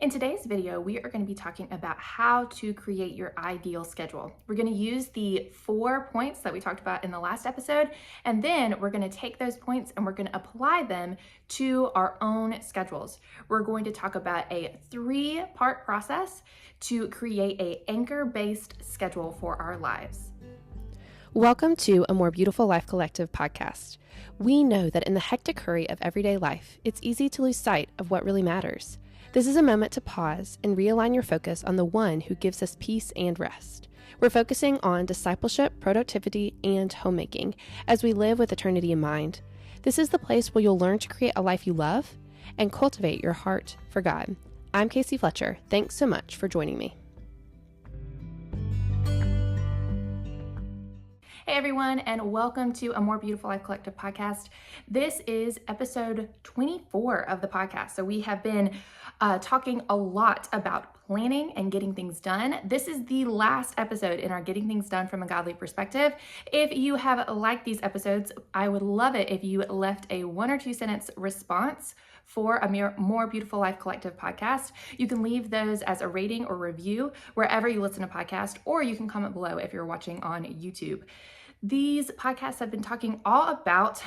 In today's video, we are going to be talking about how to create your ideal schedule. We're going to use the 4 points that we talked about in the last episode, and then we're going to take those points and we're going to apply them to our own schedules. We're going to talk about a 3-part process to create an anchor-based schedule for our lives. Welcome to A More Beautiful Life Collective podcast. We know that in the hectic hurry of everyday life, it's easy to lose sight of what really matters. This is a moment to pause and realign your focus on the one who gives us peace and rest. We're focusing on discipleship, productivity, and homemaking as we live with eternity in mind. This is the place where you'll learn to create a life you love and cultivate your heart for God. I'm Casey Fletcher. Thanks so much for joining me. Hey everyone, and welcome to A More Beautiful Life Collective podcast. This is episode 24 of the podcast. So we have been talking a lot about planning and getting things done. This is the last episode in our Getting Things Done from a Godly Perspective. If you have liked these episodes, I would love it if you left a 1 or 2 sentence response for a More Beautiful Life Collective podcast. You can leave those as a rating or review wherever you listen to podcasts, or you can comment below if you're watching on YouTube. These podcasts have been talking all about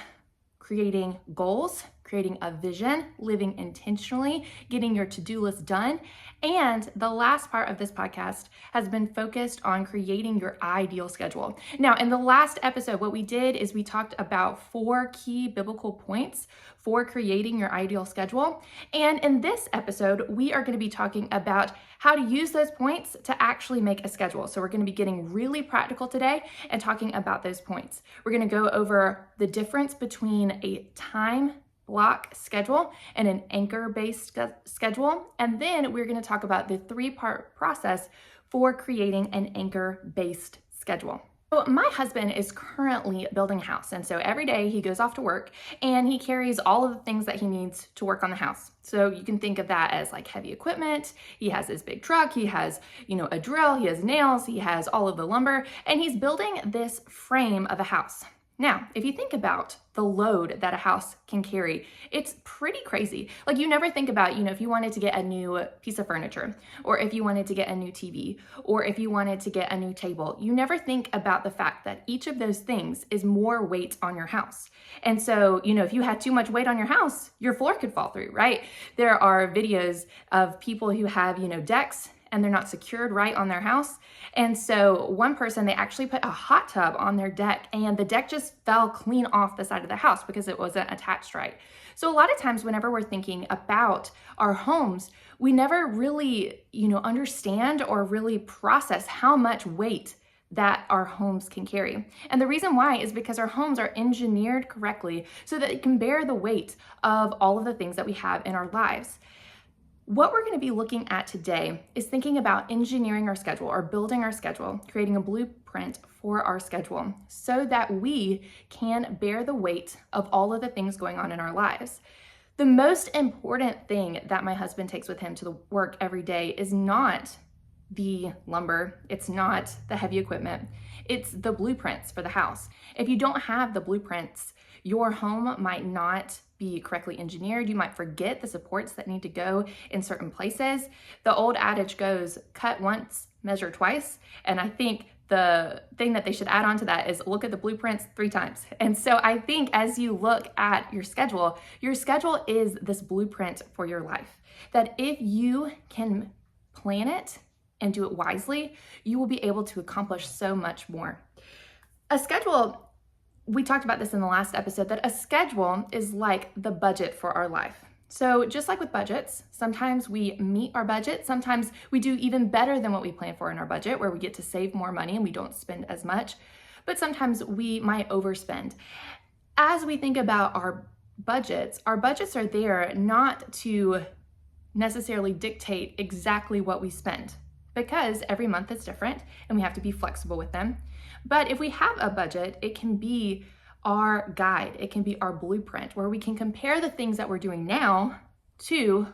creating goals, creating a vision, living intentionally, getting your to-do list done. And the last part of this podcast has been focused on creating your ideal schedule. Now, in the last episode, what we did is we talked about 4 key biblical points for creating your ideal schedule. And in this episode, we are going to be talking about how to use those points to actually make a schedule. So we're going to be getting really practical today and talking about those points. We're going to go over the difference between a time block schedule and an anchor-based schedule. And then we're going to talk about the 3-part process for creating an anchor-based schedule. So my husband is currently building a house, and so every day he goes off to work and he carries all of the things that he needs to work on the house. So you can think of that as like heavy equipment. He has his big truck, he has, a drill, he has nails, he has all of the lumber, and he's building this frame of a house. Now, if you think about the load that a house can carry, it's pretty crazy. Like you never think about, if you wanted to get a new piece of furniture, or if you wanted to get a new TV, or if you wanted to get a new table, you never think about the fact that each of those things is more weight on your house. And so, if you had too much weight on your house, your floor could fall through, right? There are videos of people who have, decks and they're not secured right on their house. And so one person, they actually put a hot tub on their deck and the deck just fell clean off the side of the house because it wasn't attached right. So a lot of times whenever we're thinking about our homes, we never really, understand or really process how much weight that our homes can carry. And the reason why is because our homes are engineered correctly so that it can bear the weight of all of the things that we have in our lives. What we're going to be looking at today is thinking about engineering our schedule or building our schedule, creating a blueprint for our schedule so that we can bear the weight of all of the things going on in our lives. The most important thing that my husband takes with him to the work every day is not the lumber, it's not the heavy equipment, it's the blueprints for the house. If you don't have the blueprints, your home might not be correctly engineered. You might forget the supports that need to go in certain places. The old adage goes, cut once, measure twice. And I think the thing that they should add on to that is look at the blueprints 3 times. And so I think as you look at your schedule is this blueprint for your life. That if you can plan it and do it wisely, you will be able to accomplish so much more. A schedule, we talked about this in the last episode, that a schedule is like the budget for our life. So just like with budgets, sometimes we meet our budget, sometimes we do even better than what we plan for in our budget, where we get to save more money and we don't spend as much, but sometimes we might overspend. As we think about our budgets are there not to necessarily dictate exactly what we spend, because every month is different and we have to be flexible with them. But if we have a budget, it can be our guide, it can be our blueprint where we can compare the things that we're doing now to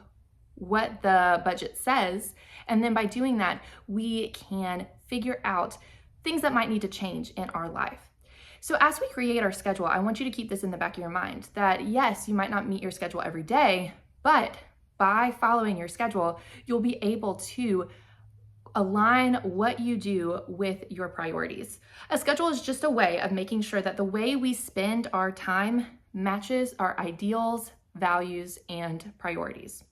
what the budget says. And then by doing that, we can figure out things that might need to change in our life. So as we create our schedule, I want you to keep this in the back of your mind that yes, you might not meet your schedule every day, but by following your schedule, you'll be able to align what you do with your priorities. A schedule is just a way of making sure that the way we spend our time matches our ideals, values, and priorities.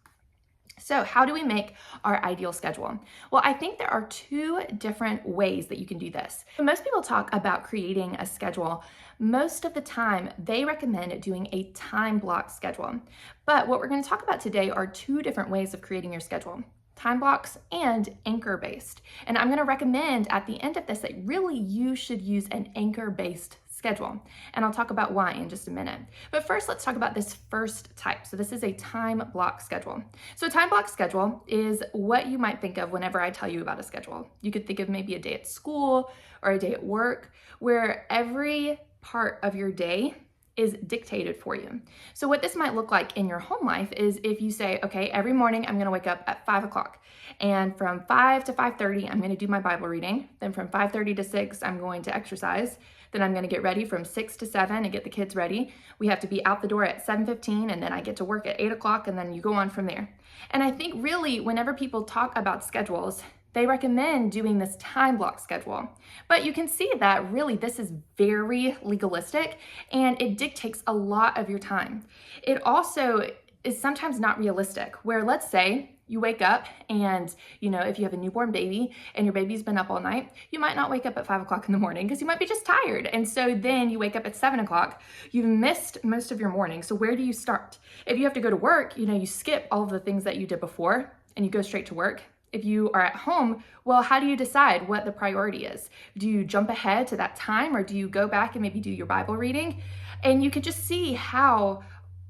So how do we make our ideal schedule? Well, I think there are two different ways that you can do this. When most people talk about creating a schedule, most of the time they recommend doing a time block schedule. But what we're going to talk about today are two different ways of creating your schedule: time blocks and anchor based. And I'm going to recommend at the end of this that really you should use an anchor based schedule. And I'll talk about why in just a minute. But first, let's talk about this first type. So this is a time block schedule. So a time block schedule is what you might think of whenever I tell you about a schedule. You could think of maybe a day at school or a day at work where every part of your day is dictated for you. So what this might look like in your home life is if you say, okay, every morning I'm gonna wake up at 5 o'clock, and from 5 to 5:30, I'm gonna do my Bible reading. Then from 5:30 to 6, I'm going to exercise. Then I'm gonna get ready from 6 to 7 and get the kids ready. We have to be out the door at 7:15, and then I get to work at 8 o'clock, and then you go on from there. And I think really whenever people talk about schedules, they recommend doing this time block schedule. But you can see that really this is very legalistic and it dictates a lot of your time. It also is sometimes not realistic, where let's say you wake up and, if you have a newborn baby and your baby's been up all night, you might not wake up at 5 o'clock in the morning because you might be just tired. And so then you wake up at 7 o'clock, you've missed most of your morning. So where do you start? If you have to go to work, you skip all of the things that you did before and you go straight to work. If you are at home, well, how do you decide what the priority is? Do you jump ahead to that time, or do you go back and maybe do your Bible reading? And you can just see how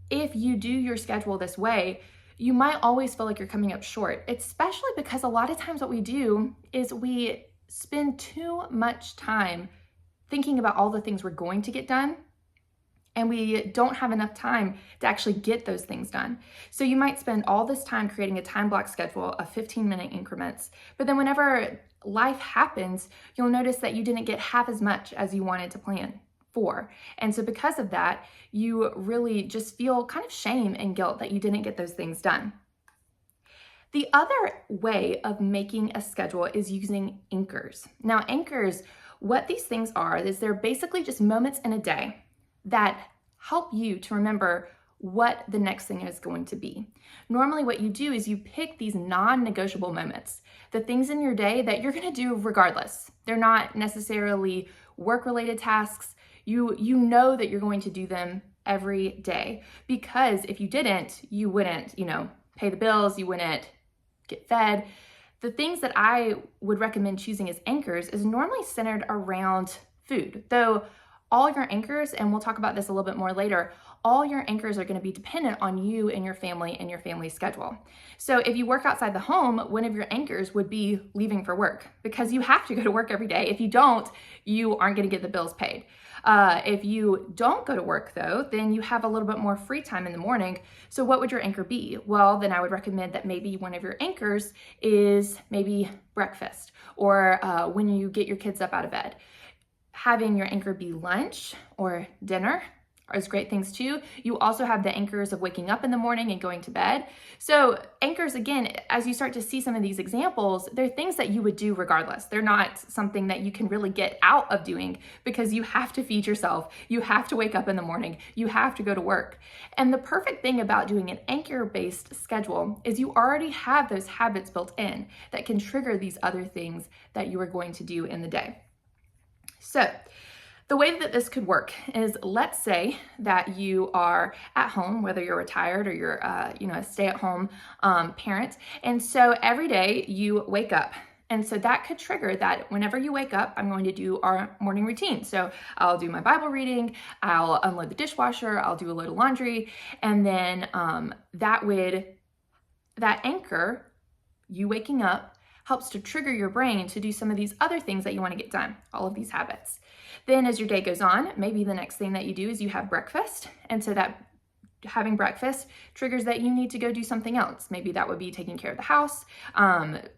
if you do your schedule this way, you might always feel like you're coming up short, especially because a lot of times what we do is we spend too much time thinking about all the things we're going to get done, and we don't have enough time to actually get those things done. So you might spend all this time creating a time block schedule of 15-minute increments, but then whenever life happens, you'll notice that you didn't get half as much as you wanted to plan for. And so because of that, you really just feel kind of shame and guilt that you didn't get those things done. The other way of making a schedule is using anchors. Now, anchors, what these things are is they're basically just moments in a day that help you to remember what the next thing is going to be. Normally what you do is you pick these non-negotiable moments, the things in your day that you're gonna do regardless. They're not necessarily work-related tasks. You know that you're going to do them every day, because if you didn't, you wouldn't, pay the bills, you wouldn't get fed. The things that I would recommend choosing as anchors is normally centered around food, though all your anchors, and we'll talk about this a little bit more later, all your anchors are going to be dependent on you and your family and your family's schedule. So if you work outside the home, one of your anchors would be leaving for work, because you have to go to work every day. If you don't, you aren't going to get the bills paid. If you don't go to work though, then you have a little bit more free time in the morning. So what would your anchor be? Well, then I would recommend that maybe one of your anchors is maybe breakfast, or when you get your kids up out of bed. Having your anchor be lunch or dinner is great things too. You also have the anchors of waking up in the morning and going to bed. So anchors, again, as you start to see some of these examples, they're things that you would do regardless. They're not something that you can really get out of doing, because you have to feed yourself. You have to wake up in the morning. You have to go to work. And the perfect thing about doing an anchor-based schedule is you already have those habits built in that can trigger these other ththings that you are going to do in the day. So the way that this could work is, let's say that you are at home, whether you're retired or you're a stay-at-home parent, and so every day you wake up. And so that could trigger that whenever you wake up, I'm going to do our morning routine. So I'll do my Bible reading, I'll unload the dishwasher, I'll do a load of laundry, and then that anchor, you waking up, helps to trigger your brain to do some of these other things that you want to get done, all of these habits. Then as your day goes on, maybe the next thing that you do is you have breakfast. And so that having breakfast triggers that you need to go do something else. Maybe that would be taking care of the house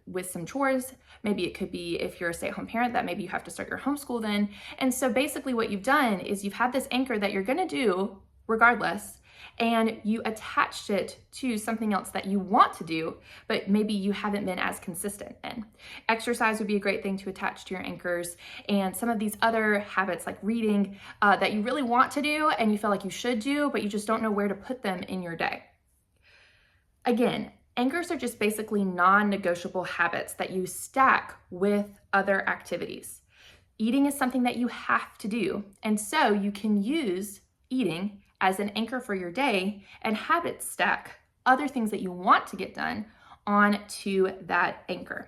with some chores. Maybe it could be, if you're a stay-at-home parent, that maybe you have to start your homeschool then. And so basically what you've done is you've had this anchor that you're going to do regardless. and you attached it to something else that you want to do, but maybe you haven't been as consistent in. Exercise would be a great thing to attach to your anchors, and some of these other habits like reading that you really want to do and you feel like you should do, but you just don't know where to put them in your day. Again, anchors are just basically non-negotiable habits that you stack with other activities. Eating is something that you have to do, and so you can use eating as an anchor for your day and habit stack other things that you want to get done onto that anchor.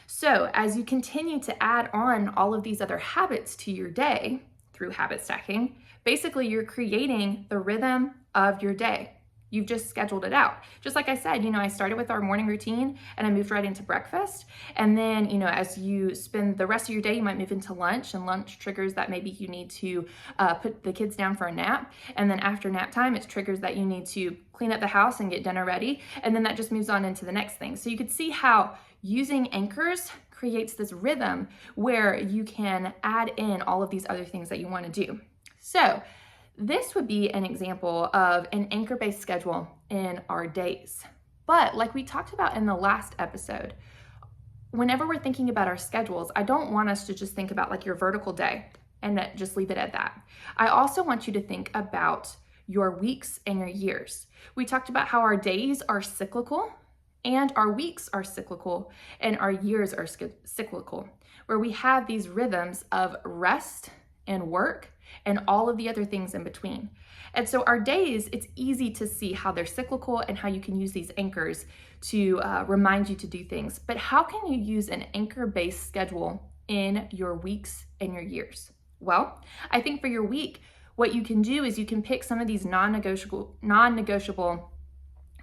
So as you continue to add on all of these other habits to your day through habit stacking, basically you're creating the rhythm of your day. You've just scheduled it out. Just like I said, I started with our morning routine and I moved right into breakfast. And then, as you spend the rest of your day, you might move into lunch, and lunch triggers that maybe you need to put the kids down for a nap. And then after nap time, it triggers that you need to clean up the house and get dinner ready. And then that just moves on into the next thing. So you could see how using anchors creates this rhythm where you can add in all of these other things that you want to do. So this would be an example of an anchor-based schedule in our days. But like we talked about in the last episode, whenever we're thinking about our schedules, I don't want us to just think about like your vertical day and just leave it at that. I also want you to think about your weeks and your years. We talked about how our days are cyclical and our weeks are cyclical and our years are cyclical, where we have these rhythms of rest and work and all of the other things in between. And so our days, it's easy to see how they're cyclical and how you can use these anchors to remind you to do things. But how can you use an anchor-based schedule in your weeks and your years? Well, I think for your week, what you can do is you can pick some of these non-negotiable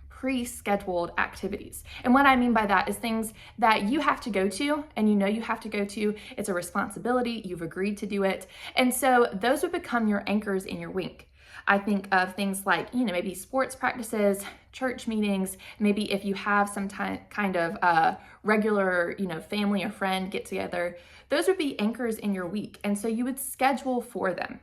pre-scheduled activities. And what I mean by that is things that you have to go to and you have to go to. It's a responsibility, you've agreed to do it. And so those would become your anchors in your week. I think of things like, maybe sports practices, church meetings, maybe if you have some kind of regular, family or friend get together, those would be anchors in your week. And so you would schedule for them.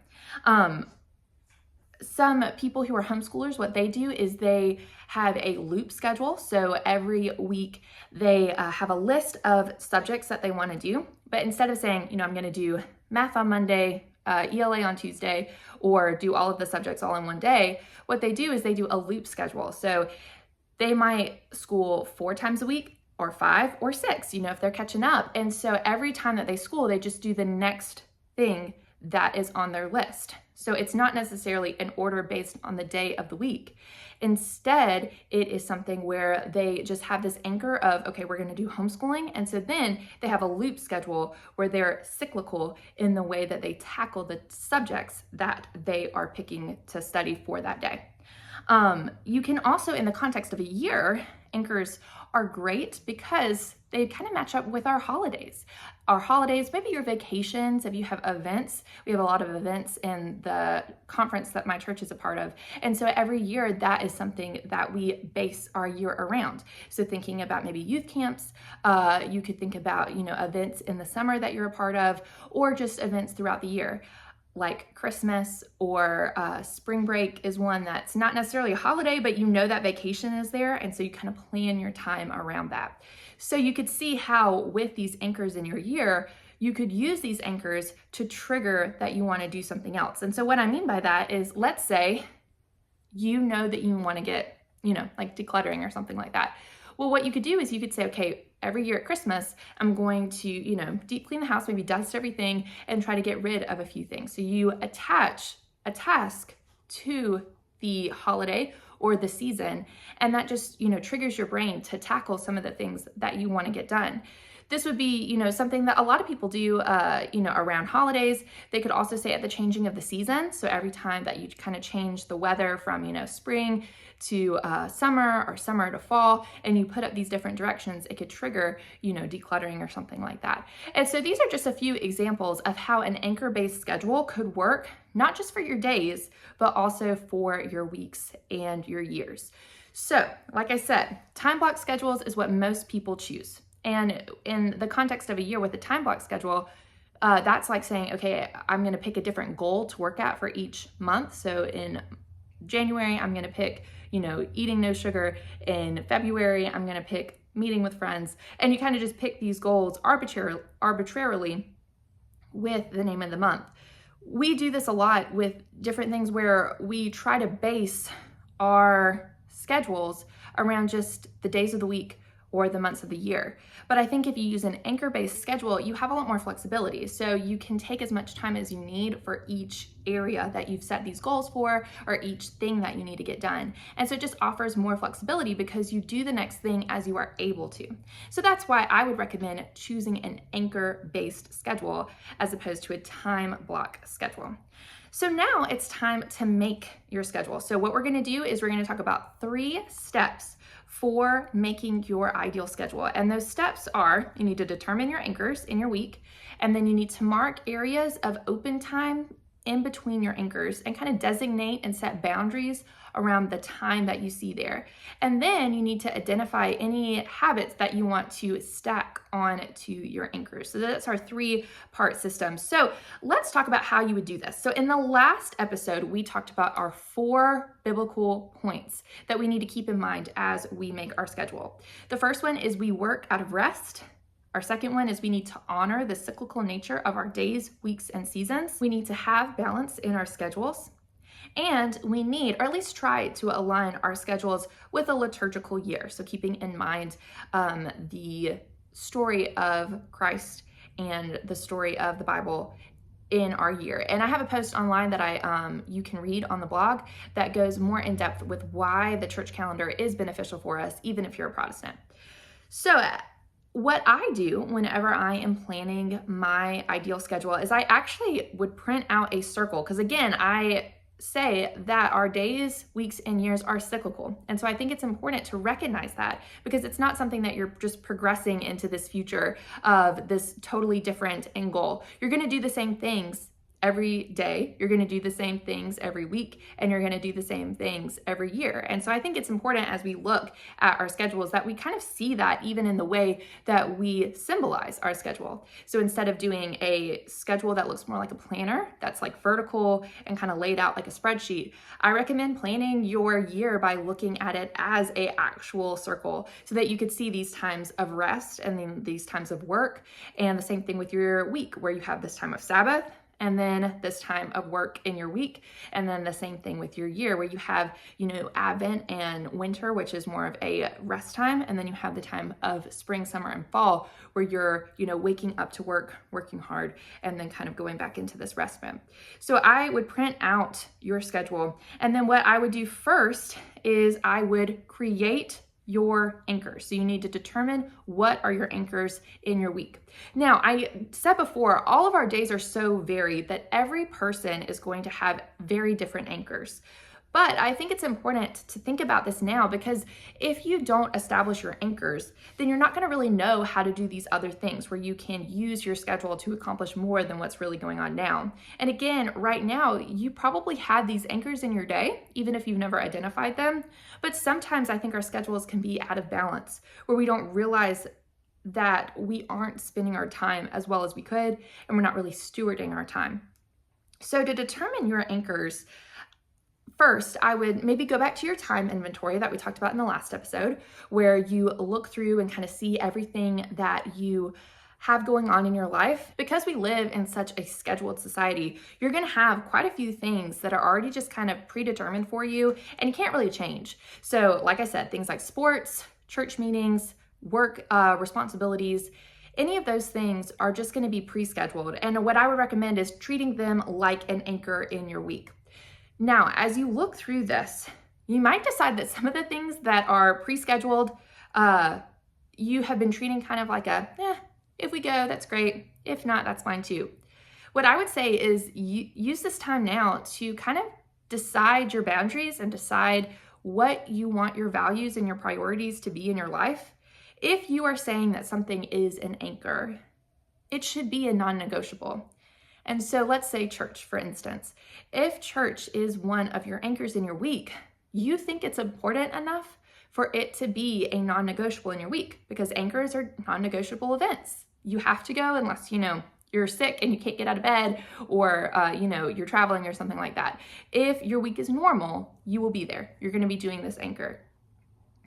Some people who are homeschoolers, what they do is they have a loop schedule. So every week they have a list of subjects that they want to do. But instead of saying, I'm going to do math on Monday, ELA on Tuesday, or do all of the subjects all in one day, what they do is they do a loop schedule. So they might school 4 times a week or 5 or 6, if they're catching up. And so every time that they school, they just do the next thing that is on their list. So it's not necessarily an order based on the day of the week. Instead, it is something where they just have this anchor of, okay, we're going to do homeschooling. And so then they have a loop schedule where they're cyclical in the way that they tackle the subjects that they are picking to study for that day. You can also, in the context of a year, anchors are great because they kind of match up with our holidays. Our holidays, maybe your vacations, if you have events. We have a lot of events in the conference that my church is a part of. And so every year that is something that we base our year around. So thinking about maybe youth camps, you could think about, events in the summer that you're a part of, or just events throughout the year. Like Christmas or spring break is one that's not necessarily a holiday, but that vacation is there. And so you kind of plan your time around that. So you could see how with these anchors in your year, you could use these anchors to trigger that you want to do something else. And so what I mean by that is, let's say that you want to get, like decluttering or something like that. Well, what you could do is you could say, okay, every year at Christmas, I'm going to, deep clean the house, maybe dust everything and try to get rid of a few things. So you attach a task to the holiday or the season, and that just, triggers your brain to tackle some of the things that you want to get done. This would be, something that a lot of people do, around holidays. They could also say at the changing of the season. So every time that you kind of change the weather from, spring to summer or summer to fall, and you put up these different directions, it could trigger, decluttering or something like that. And so these are just a few examples of how an anchor-based schedule could work, not just for your days, but also for your weeks and your years. So, like I said, time block schedules is what most people choose. And in the context of a year with a time block schedule, that's like saying, okay, I'm going to pick a different goal to work at for each month. So in January, I'm gonna pick, eating no sugar. In February, I'm gonna pick meeting with friends. And you kind of just pick these goals arbitrarily with the name of the month. We do this a lot with different things where we try to base our schedules around just the days of the week or the months of the year. But I think if you use an anchor-based schedule, you have a lot more flexibility. So you can take as much time as you need for each area that you've set these goals for, or each thing that you need to get done. And so it just offers more flexibility because you do the next thing as you are able to. So that's why I would recommend choosing an anchor-based schedule as opposed to a time block schedule. So now it's time to make your schedule. So what we're gonna do is we're gonna talk about 3 steps for making your ideal schedule. And those steps are, you need to determine your anchors in your week, and then you need to mark areas of open time in between your anchors and kind of designate and set boundaries around the time that you see there. And then you need to identify any habits that you want to stack on to your anchors. So that's our 3-part system. So let's talk about how you would do this. So in the last episode, we talked about our 4 biblical points that we need to keep in mind as we make our schedule. The first one is we work out of rest. Our second one is we need to honor the cyclical nature of our days, weeks, and seasons. We need to have balance in our schedules. And we need, or at least try to align our schedules with a liturgical year. So keeping in mind the story of Christ and the story of the Bible in our year. And I have a post online that you can read on the blog that goes more in depth with why the church calendar is beneficial for us, even if you're a Protestant. So what I do whenever I am planning my ideal schedule is I actually would print out a circle, because again, I say that our days, weeks, and years are cyclical. And so I think it's important to recognize that, because it's not something that you're just progressing into this future of this totally different end goal. You're going to do the same things every day, you're going to do the same things every week, and you're going to do the same things every year. And so I think it's important as we look at our schedules that we kind of see that even in the way that we symbolize our schedule. So instead of doing a schedule that looks more like a planner, that's like vertical and kind of laid out like a spreadsheet, I recommend planning your year by looking at it as an actual circle so that you could see these times of rest and then these times of work. And the same thing with your week, where you have this time of Sabbath, and then this time of work in your week. And then the same thing with your year, where you have, Advent and winter, which is more of a rest time. And then you have the time of spring, summer, and fall, where you're, waking up to work, working hard, and then kind of going back into this rest mode. So I would print out your schedule. And then what I would do first is I would create your anchors. So you need to determine what are your anchors in your week. Now, I said before, all of our days are so varied that every person is going to have very different anchors. But I think it's important to think about this now, because if you don't establish your anchors, then you're not going to really know how to do these other things where you can use your schedule to accomplish more than what's really going on now. And again, right now, you probably have these anchors in your day, even if you've never identified them. But sometimes I think our schedules can be out of balance, where we don't realize that we aren't spending our time as well as we could, and we're not really stewarding our time. So to determine your anchors, first, I would maybe go back to your time inventory that we talked about in the last episode, where you look through and kind of see everything that you have going on in your life. Because we live in such a scheduled society, you're going to have quite a few things that are already just kind of predetermined for you, and you can't really change. So like I said, things like sports, church meetings, work responsibilities, any of those things are just going to be pre-scheduled. And what I would recommend is treating them like an anchor in your week. Now, as you look through this, you might decide that some of the things that are pre-scheduled, you have been treating kind of like if we go, that's great. If not, that's fine too. What I would say is use this time now to kind of decide your boundaries and decide what you want your values and your priorities to be in your life. If you are saying that something is an anchor, it should be a non-negotiable. And so let's say church, for instance. If church is one of your anchors in your week, you think it's important enough for it to be a non-negotiable in your week, because anchors are non-negotiable events. You have to go unless, you're sick and you can't get out of bed, or you're traveling or something like that. If your week is normal, you will be there. You're going to be doing this anchor.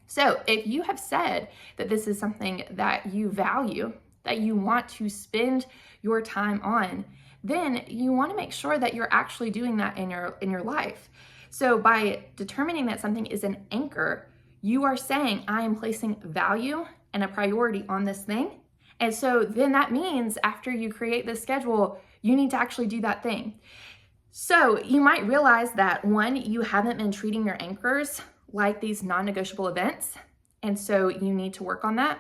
So if you have said that this is something that you value, that you want to spend your time on, then you want to make sure that you're actually doing that in your life. So by determining that something is an anchor, you are saying, I am placing value and a priority on this thing. And so then that means after you create this schedule, you need to actually do that thing. So you might realize that one, you haven't been treating your anchors like these non-negotiable events. And so you need to work on that.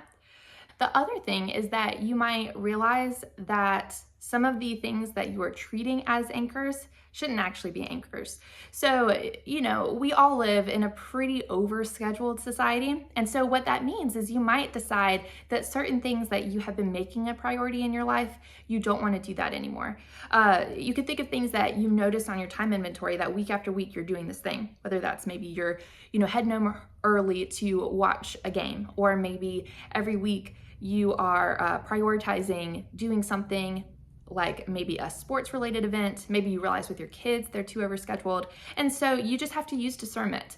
The other thing is that you might realize that some of the things that you are treating as anchors shouldn't actually be anchors. So, we all live in a pretty overscheduled society. And so what that means is you might decide that certain things that you have been making a priority in your life, you don't want to do that anymore. You could think of things that you notice on your time inventory that week after week you're doing this thing, whether that's maybe you're, heading home early to watch a game, or maybe every week you are prioritizing doing something like maybe a sports related event. Maybe you realize with your kids, they're too overscheduled. And so you just have to use discernment.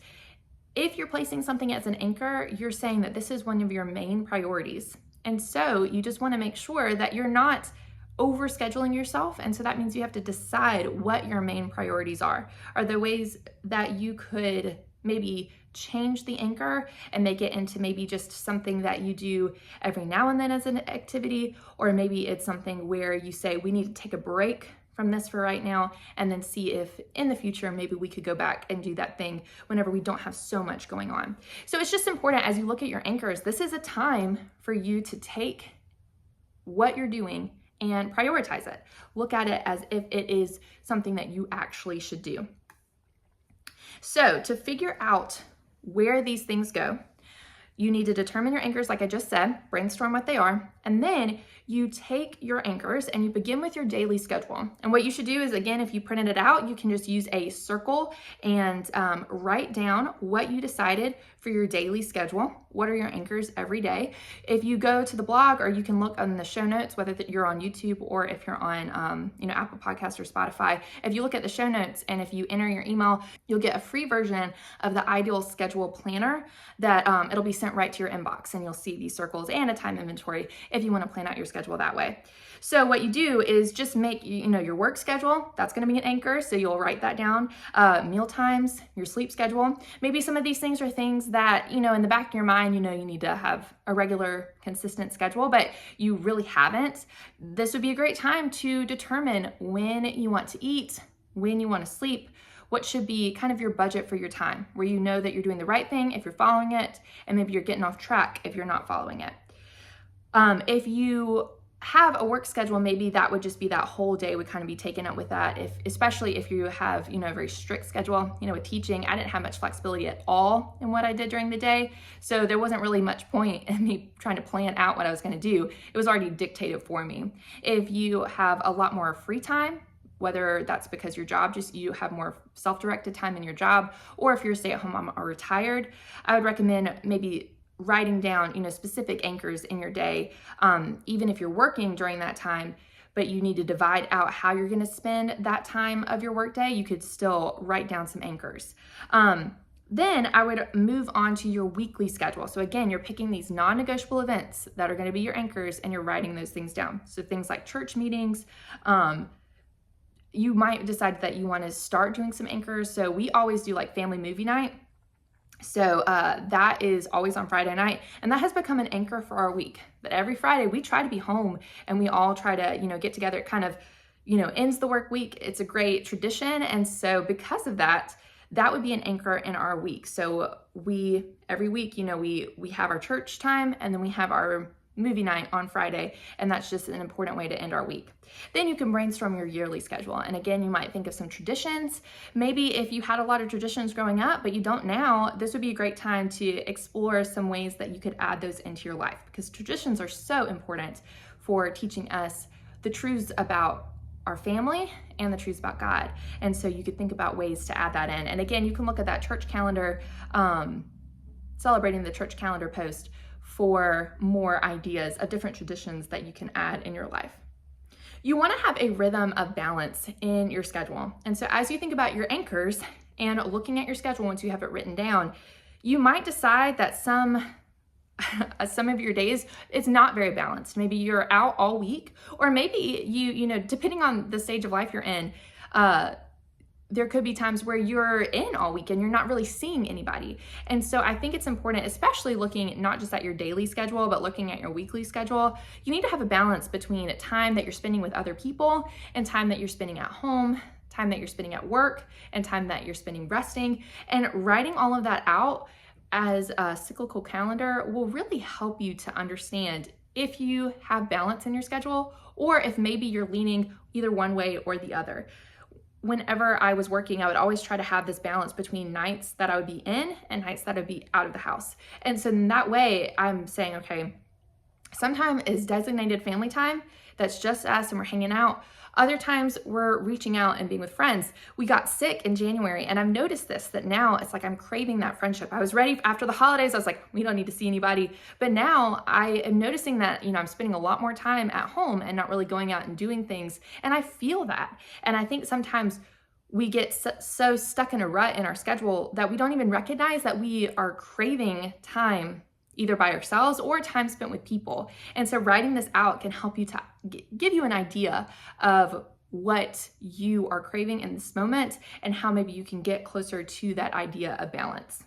If you're placing something as an anchor, you're saying that this is one of your main priorities. And so you just want to make sure that you're not overscheduling yourself. And so that means you have to decide what your main priorities are. Are there ways that you could maybe change the anchor and make it into maybe just something that you do every now and then as an activity? Or maybe it's something where you say, we need to take a break from this for right now, and then see if in the future, maybe we could go back and do that thing whenever we don't have so much going on. So it's just important as you look at your anchors, this is a time for you to take what you're doing and prioritize it. Look at it as if it is something that you actually should do. So to figure out where these things go, you need to determine your anchors, like I just said, brainstorm what they are, and then you take your anchors and you begin with your daily schedule. And what you should do is, again, if you printed it out, you can just use a circle and write down what you decided for your daily schedule. What are your anchors every day? If you go to the blog, or you can look on the show notes, whether you're on YouTube or if you're on Apple Podcasts or Spotify, if you look at the show notes and if you enter your email, you'll get a free version of the ideal schedule planner that it'll be sent right to your inbox, and you'll see these circles and a time inventory if you want to plan out your schedule that way. So what you do is just make your work schedule. That's going to be an anchor, so you'll write that down. Meal times, your sleep schedule. Maybe some of these things are things that in the back of your mind you need to have a regular, consistent schedule, but you really haven't. This would be a great time to determine when you want to eat, when you want to sleep, what should be kind of your budget for your time, where you know that you're doing the right thing if you're following it, and maybe you're getting off track if you're not following it. If you have a work schedule, maybe that would just be that whole day would kind of be taken up with that. Especially if you have, a very strict schedule, with teaching, I didn't have much flexibility at all in what I did during the day. So there wasn't really much point in me trying to plan out what I was going to do. It was already dictated for me. If you have a lot more free time, whether that's because your job, just you have more self-directed time in your job, or if you're a stay-at-home mom or retired, I would recommend maybe writing down, specific anchors in your day, even if you're working during that time, but you need to divide out how you're going to spend that time of your workday. You could still write down some anchors. Then I would move on to your weekly schedule. So again, you're picking these non-negotiable events that are going to be your anchors, and you're writing those things down. So things like church meetings, you might decide that you want to start doing some anchors. So we always do like family movie night. So that is always on Friday night, and that has become an anchor for our week. But every Friday we try to be home, and we all try to, get together. It kind of, ends the work week. It's a great tradition. And so because of that, that would be an anchor in our week. So every week, we have our church time, and then we have our movie night on Friday, and that's just an important way to end our week. Then you can brainstorm your yearly schedule. And again, you might think of some traditions. Maybe if you had a lot of traditions growing up, but you don't now, this would be a great time to explore some ways that you could add those into your life, because traditions are so important for teaching us the truths about our family and the truths about God. And so you could think about ways to add that in. And again, you can look at that church calendar, celebrating the church calendar post for more ideas of different traditions that you can add in your life. You want to have a rhythm of balance in your schedule. And so as you think about your anchors and looking at your schedule once you have it written down, you might decide that some of your days it's not very balanced. Maybe you're out all week, or maybe you know, depending on the stage of life you're in, there could be times where you're in all week and you're not really seeing anybody. And so I think it's important, especially looking not just at your daily schedule, but looking at your weekly schedule. You need to have a balance between time that you're spending with other people and time that you're spending at home, time that you're spending at work, and time that you're spending resting. And writing all of that out as a cyclical calendar will really help you to understand if you have balance in your schedule, or if maybe you're leaning either one way or the other. Whenever I was working, I would always try to have this balance between nights that I would be in and nights that I would be out of the house. And so in that way, I'm saying, okay, sometime is designated family time. That's just us and we're hanging out. Other times we're reaching out and being with friends. We got sick in January, and I've noticed this, that now it's like I'm craving that friendship. I was ready after the holidays. I was like, we don't need to see anybody. But now I am noticing that, you know, I'm spending a lot more time at home and not really going out and doing things. And I feel that. And I think sometimes we get so stuck in a rut in our schedule that we don't even recognize that we are craving time either by ourselves or time spent with people. And so writing this out can help you to give you an idea of what you are craving in this moment and how maybe you can get closer to that idea of balance.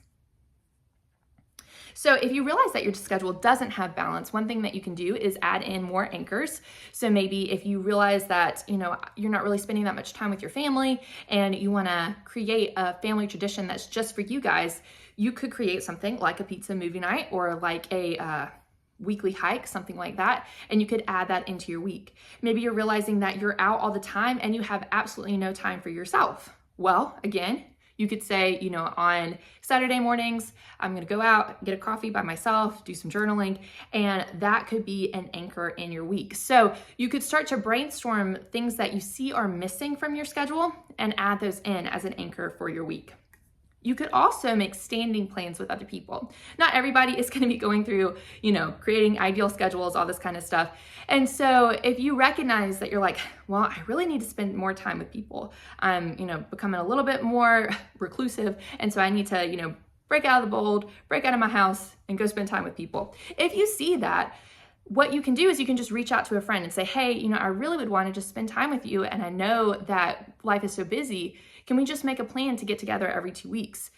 So if you realize that your schedule doesn't have balance, one thing that you can do is add in more anchors. So maybe if you realize that, you know, you're not really spending that much time with your family and you want to create a family tradition that's just for you guys, you could create something like a pizza movie night or like a weekly hike, something like that, and you could add that into your week. Maybe you're realizing that you're out all the time and you have absolutely no time for yourself. Well, again, you could say, you know, on Saturday mornings, I'm going to go out, get a coffee by myself, do some journaling, and that could be an anchor in your week. So you could start to brainstorm things that you see are missing from your schedule and add those in as an anchor for your week. You could also make standing plans with other people. Not everybody is going to be going through, you know, creating ideal schedules, all this kind of stuff. And so if you recognize that you're like, well, I really need to spend more time with people. I'm, you know, becoming a little bit more reclusive. And so I need to, you know, break out of the bold, break out of my house and go spend time with people. If you see that, what you can do is you can just reach out to a friend and say, hey, you know, I really would want to just spend time with you. And I know that life is so busy. Can we just make a plan to get together every 2 weeks?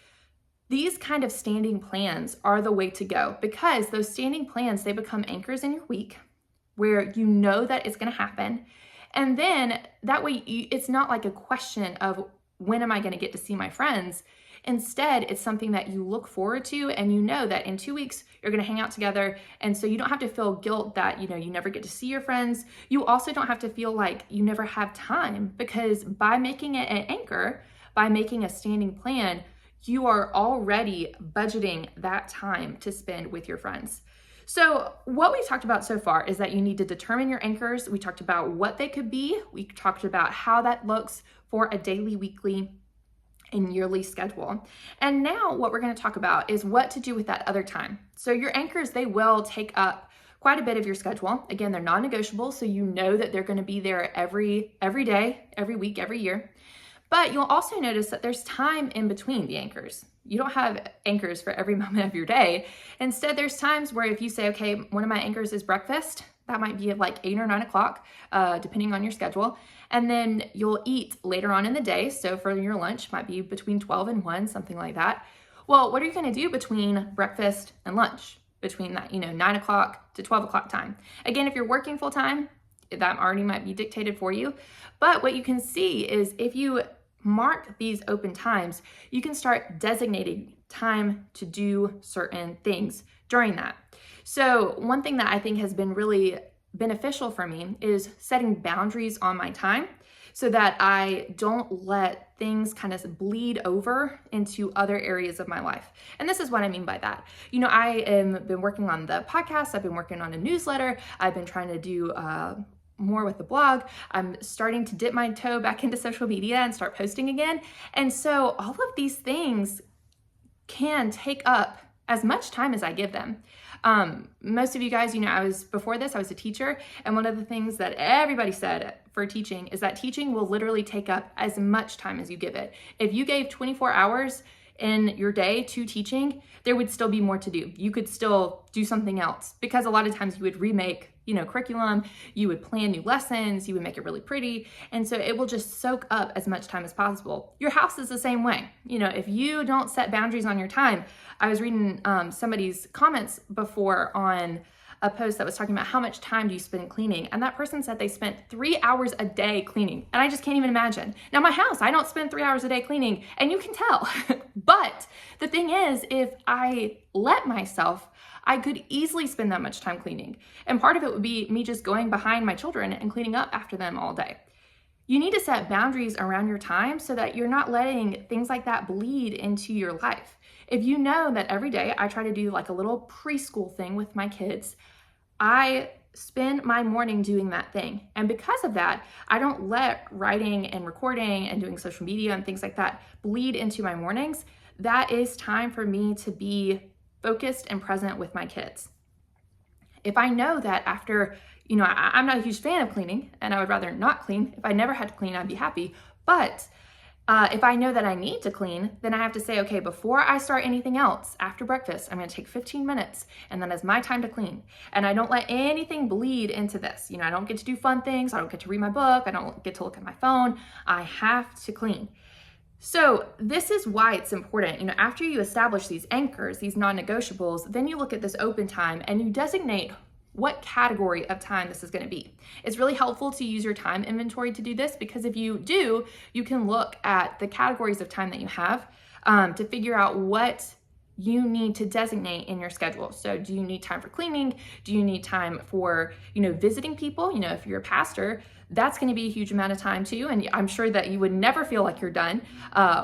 These kind of standing plans are the way to go, because those standing plans, they become anchors in your week where you know that it's going to happen. And then that way it's not like a question of when am I going to get to see my friends? Instead, it's something that you look forward to, and you know that in 2 weeks you're going to hang out together. And so you don't have to feel guilt that, you know, you never get to see your friends. You also don't have to feel like you never have time, because by making it an anchor, by making a standing plan, you are already budgeting that time to spend with your friends. So what we've talked about so far is that you need to determine your anchors. We talked about what they could be. We talked about how that looks for a daily, weekly, and yearly schedule. And now what we're going to talk about is what to do with that other time. So your anchors, they will take up quite a bit of your schedule. Again, they're non-negotiable, so you know that they're going to be there every day, every week, every year. But you'll also notice that there's time in between the anchors. You don't have anchors for every moment of your day. Instead, there's times where if you say, okay, one of my anchors is breakfast, that might be at like 8 or 9 o'clock, depending on your schedule. And then you'll eat later on in the day. So for your lunch, might be between 12 and 1, something like that. Well, what are you going to do between breakfast and lunch? Between that, 9 o'clock to 12 o'clock time. Again, if you're working full time, that already might be dictated for you. But what you can see is if you mark these open times, you can start designating time to do certain things during that. So one thing that I think has been really beneficial for me is setting boundaries on my time so that I don't let things kind of bleed over into other areas of my life. And this is what I mean by that. I have been working on the podcast. I've been working on a newsletter. I've been trying to do more with the blog. I'm starting to dip my toe back into social media and start posting again. And so all of these things can take up as much time as I give them. Most of you guys, before this, I was a teacher. And one of the things that everybody said for teaching is that teaching will literally take up as much time as you give it. If you gave 24 hours in your day to teaching, there would still be more to do. You could still do something else, because a lot of times you would remake, curriculum, you would plan new lessons, you would make it really pretty. And so it will just soak up as much time as possible. Your house is the same way. If you don't set boundaries on your time, I was reading somebody's comments before on a post that was talking about how much time do you spend cleaning. And that person said they spent 3 hours a day cleaning. And I just can't even imagine. Now my house, I don't spend 3 hours a day cleaning, and you can tell. But the thing is, if I let myself, I could easily spend that much time cleaning. And part of it would be me just going behind my children and cleaning up after them all day. You need to set boundaries around your time so that you're not letting things like that bleed into your life. If you know that every day I try to do like a little preschool thing with my kids, I spend my morning doing that thing. And because of that, I don't let writing and recording and doing social media and things like that bleed into my mornings. That is time for me to be focused and present with my kids. If I know that after, I'm not a huge fan of cleaning, and I would rather not clean. If I never had to clean, I'd be happy. But if I know that I need to clean, then I have to say, okay, before I start anything else, after breakfast, I'm gonna take 15 minutes, and then it's my time to clean. And I don't let anything bleed into this. I don't get to do fun things. I don't get to read my book. I don't get to look at my phone. I have to clean. So this is why it's important. After you establish these anchors, these non-negotiables, then you look at this open time and you designate what category of time this is going to be. It's really helpful to use your time inventory to do this, because if you do, you can look at the categories of time that you have to figure out what you need to designate in your schedule. So do you need time for cleaning? Do you need time for, visiting people? If you're a pastor, that's going to be a huge amount of time too. And I'm sure that you would never feel like you're done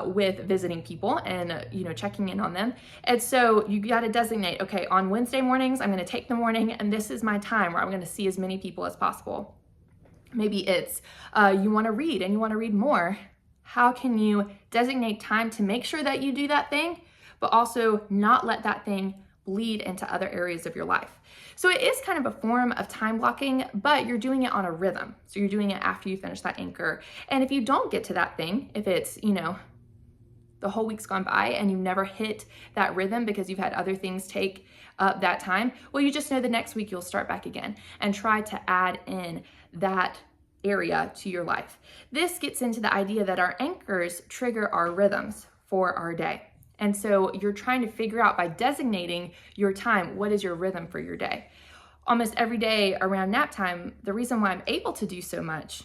with visiting people and, checking in on them. And so you got to designate, okay, on Wednesday mornings, I'm going to take the morning, and this is my time where I'm going to see as many people as possible. Maybe it's you want to read and you want to read more. How can you designate time to make sure that you do that thing, but also not let that thing bleed into other areas of your life? So it is kind of a form of time blocking, but you're doing it on a rhythm. So you're doing it after you finish that anchor. And if you don't get to that thing, if it's, the whole week's gone by and you never hit that rhythm because you've had other things take up that time, well, you just know the next week you'll start back again and try to add in that area to your life. This gets into the idea that our anchors trigger our rhythms for our day. And so you're trying to figure out, by designating your time, what is your rhythm for your day? Almost every day around nap time, the reason why I'm able to do so much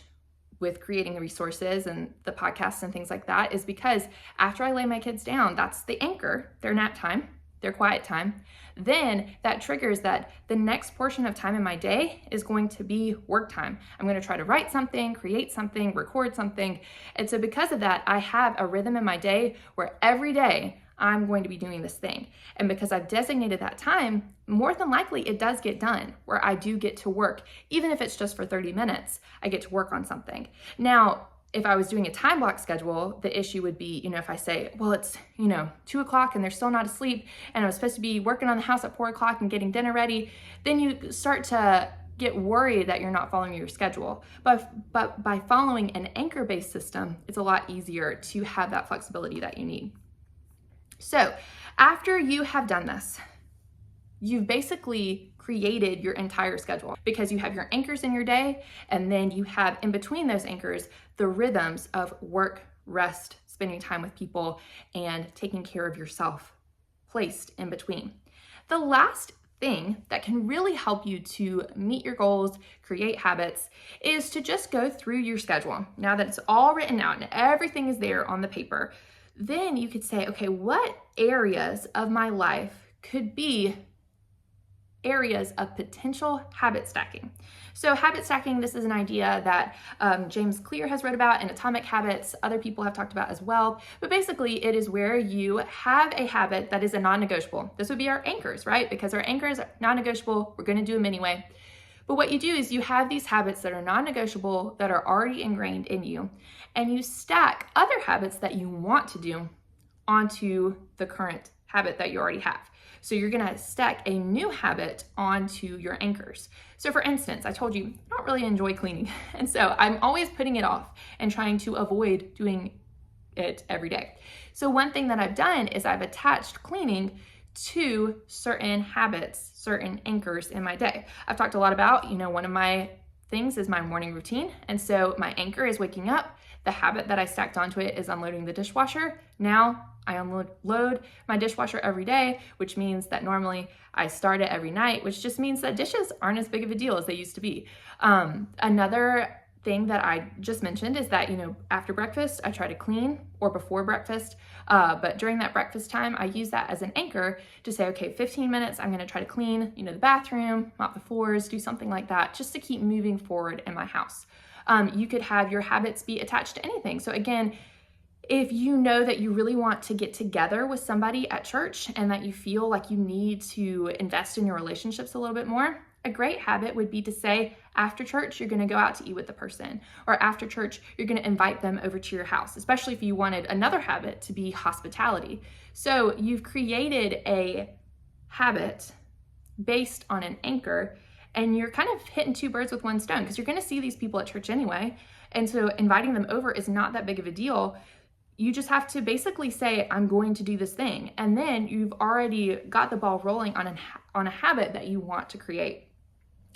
with creating the resources and the podcasts and things like that is because after I lay my kids down, that's the anchor, their nap time, their quiet time. Then that triggers that the next portion of time in my day is going to be work time. I'm going to try to write something, create something, record something. And so because of that, I have a rhythm in my day where every day I'm going to be doing this thing. And because I've designated that time, more than likely it does get done, where I do get to work. Even if it's just for 30 minutes, I get to work on something. Now, if I was doing a time block schedule, the issue would be, if I say, well, it's, 2 o'clock and they're still not asleep, and I was supposed to be working on the house at 4 o'clock and getting dinner ready, then you start to get worried that you're not following your schedule. But by following an anchor-based system, it's a lot easier to have that flexibility that you need. So after you have done this, you've basically created your entire schedule, because you have your anchors in your day, and then you have in between those anchors the rhythms of work, rest, spending time with people, and taking care of yourself placed in between. The last thing that can really help you to meet your goals, create habits, is to just go through your schedule. Now that it's all written out and everything is there on the paper, then you could say, okay, what areas of my life could be areas of potential habit stacking? So habit stacking, this is an idea that James Clear has wrote about in Atomic Habits. Other people have talked about as well. But basically, it is where you have a habit that is a non-negotiable. This would be our anchors, right? Because our anchors are non-negotiable. We're going to do them anyway. But what you do is you have these habits that are non-negotiable, that are already ingrained in you, and you stack other habits that you want to do onto the current habit that you already have. So you're gonna stack a new habit onto your anchors. So for instance, I told you I don't really enjoy cleaning. And so I'm always putting it off and trying to avoid doing it every day. So one thing that I've done is I've attached cleaning to certain habits, certain anchors in my day. I've talked a lot about, one of my things is my morning routine. And so my anchor is waking up. The habit that I stacked onto it is unloading the dishwasher. Now I unload my dishwasher every day, which means that normally I start it every night, which just means that dishes aren't as big of a deal as they used to be. Another thing that I just mentioned is that, after breakfast, I try to clean, or before breakfast. But during that breakfast time, I use that as an anchor to say, okay, 15 minutes, I'm going to try to clean, the bathroom, mop the floors, do something like that, just to keep moving forward in my house. You could have your habits be attached to anything. So again, if you know that you really want to get together with somebody at church and that you feel like you need to invest in your relationships a little bit more, a great habit would be to say, after church, you're going to go out to eat with the person, or after church, you're going to invite them over to your house, especially if you wanted another habit to be hospitality. So you've created a habit based on an anchor, and you're kind of hitting two birds with one stone, because you're going to see these people at church anyway. And so inviting them over is not that big of a deal. You just have to basically say, I'm going to do this thing. And then you've already got the ball rolling on a habit that you want to create.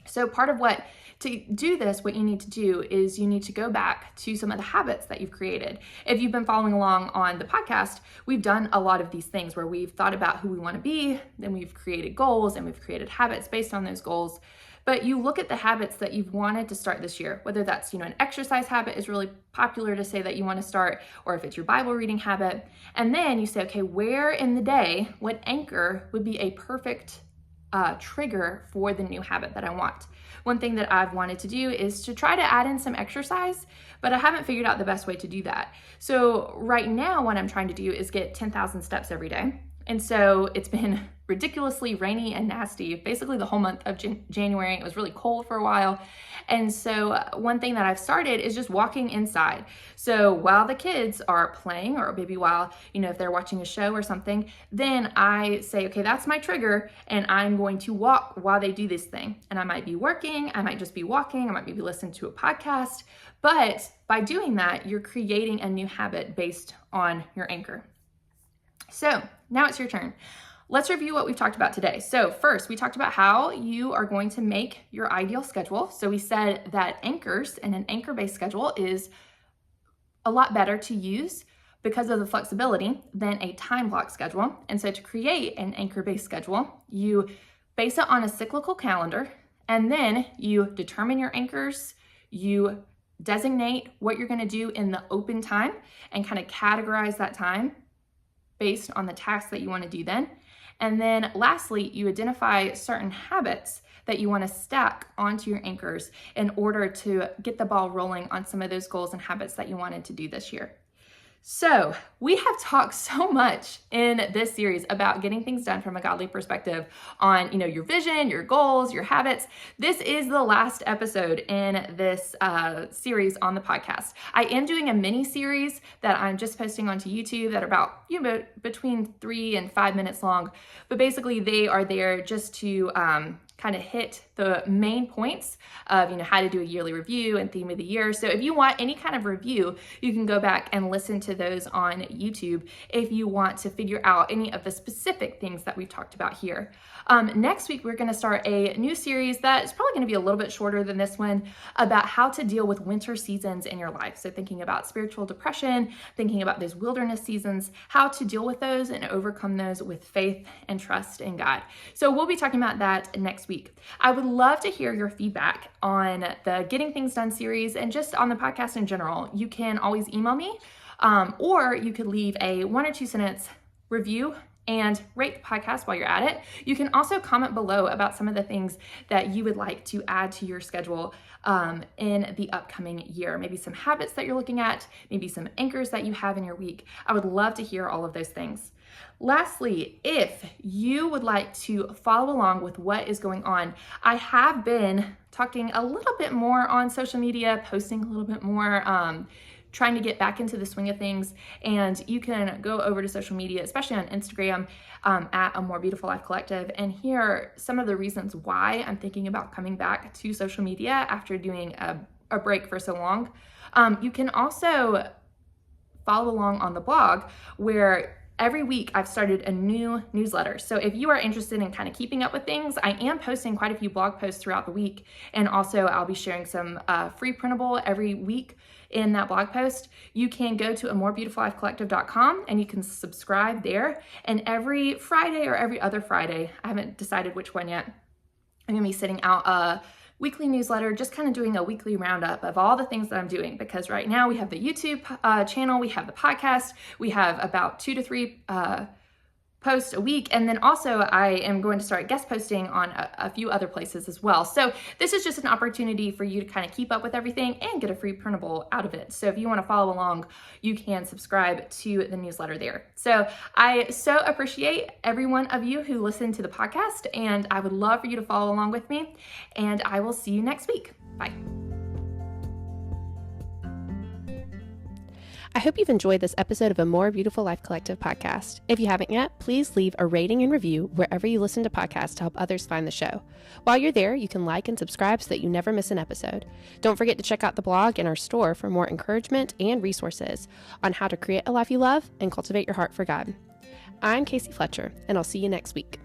So to do this, what you need to do is you need to go back to some of the habits that you've created. If you've been following along on the podcast, we've done a lot of these things where we've thought about who we want to be, then we've created goals, and we've created habits based on those goals. But you look at the habits that you've wanted to start this year, whether that's, an exercise habit is really popular to say that you want to start, or if it's your Bible reading habit. And then you say, okay, where in the day, what anchor would be a perfect trigger for the new habit that I want? One thing that I've wanted to do is to try to add in some exercise, but I haven't figured out the best way to do that. So right now, what I'm trying to do is get 10,000 steps every day. And so it's been ridiculously rainy and nasty, basically the whole month of January. It was really cold for a while. And so one thing that I've started is just walking inside. So while the kids are playing, or maybe while, if they're watching a show or something, then I say, okay, that's my trigger, and I'm going to walk while they do this thing. And I might be working, I might just be walking, I might be listening to a podcast. But by doing that, you're creating a new habit based on your anchor. So now it's your turn. Let's review what we've talked about today. So first, we talked about how you are going to make your ideal schedule. So we said that anchors and an anchor-based schedule is a lot better to use because of the flexibility than a time block schedule. And so to create an anchor-based schedule, you base it on a cyclical calendar, and then you determine your anchors, you designate what you're going to do in the open time and kind of categorize that time based on the tasks that you want to do then. And then lastly, you identify certain habits that you want to stack onto your anchors in order to get the ball rolling on some of those goals and habits that you wanted to do this year. So we have talked so much in this series about getting things done from a godly perspective on, your vision, your goals, your habits. This is the last episode in this series on the podcast. I am doing a mini series that I'm just posting onto YouTube that are about, between 3 and 5 minutes long. But basically they are there just to kind of hit the main points of, how to do a yearly review and theme of the year. So if you want any kind of review, you can go back and listen to those on YouTube if you want to figure out any of the specific things that we've talked about here. Next week, we're going to start a new series that is probably going to be a little bit shorter than this one, about how to deal with winter seasons in your life. So thinking about spiritual depression, thinking about those wilderness seasons, how to deal with those and overcome those with faith and trust in God. So we'll be talking about that next week. I would love to hear your feedback on the Getting Things Done series and just on the podcast in general. You can always email me, or you could leave a 1 or 2 sentence review and rate the podcast while you're at it. You can also comment below about some of the things that you would like to add to your schedule in the upcoming year. Maybe some habits that you're looking at, maybe some anchors that you have in your week. I would love to hear all of those things. Lastly, if you would like to follow along with what is going on, I have been talking a little bit more on social media, posting a little bit more, trying to get back into the swing of things. And you can go over to social media, especially on Instagram, at A More Beautiful Life Collective, and hear some of the reasons why I'm thinking about coming back to social media after doing a break for so long. You can also follow along on the blog, where every week I've started a new newsletter. So if you are interested in kind of keeping up with things, I am posting quite a few blog posts throughout the week. And also I'll be sharing some free printable every week in that blog post. You can go to amorebeautifullifecollective.com and you can subscribe there. And every Friday or every other Friday, I haven't decided which one yet, I'm gonna be sending out a weekly newsletter, just kind of doing a weekly roundup of all the things that I'm doing, because right now we have the YouTube channel, we have the podcast, we have about 2 to 3 posts a week, and then also I am going to start guest posting on a few other places as well. So this is just an opportunity for you to kind of keep up with everything and get a free printable out of it. So if you want to follow along, you can subscribe to the newsletter there. So I so appreciate every one of you who listen to the podcast, and I would love for you to follow along with me, and I will see you next week. Bye. I hope you've enjoyed this episode of A More Beautiful Life Collective podcast. If you haven't yet, please leave a rating and review wherever you listen to podcasts to help others find the show. While you're there, you can like and subscribe so that you never miss an episode. Don't forget to check out the blog and our store for more encouragement and resources on how to create a life you love and cultivate your heart for God. I'm Casey Fletcher, and I'll see you next week.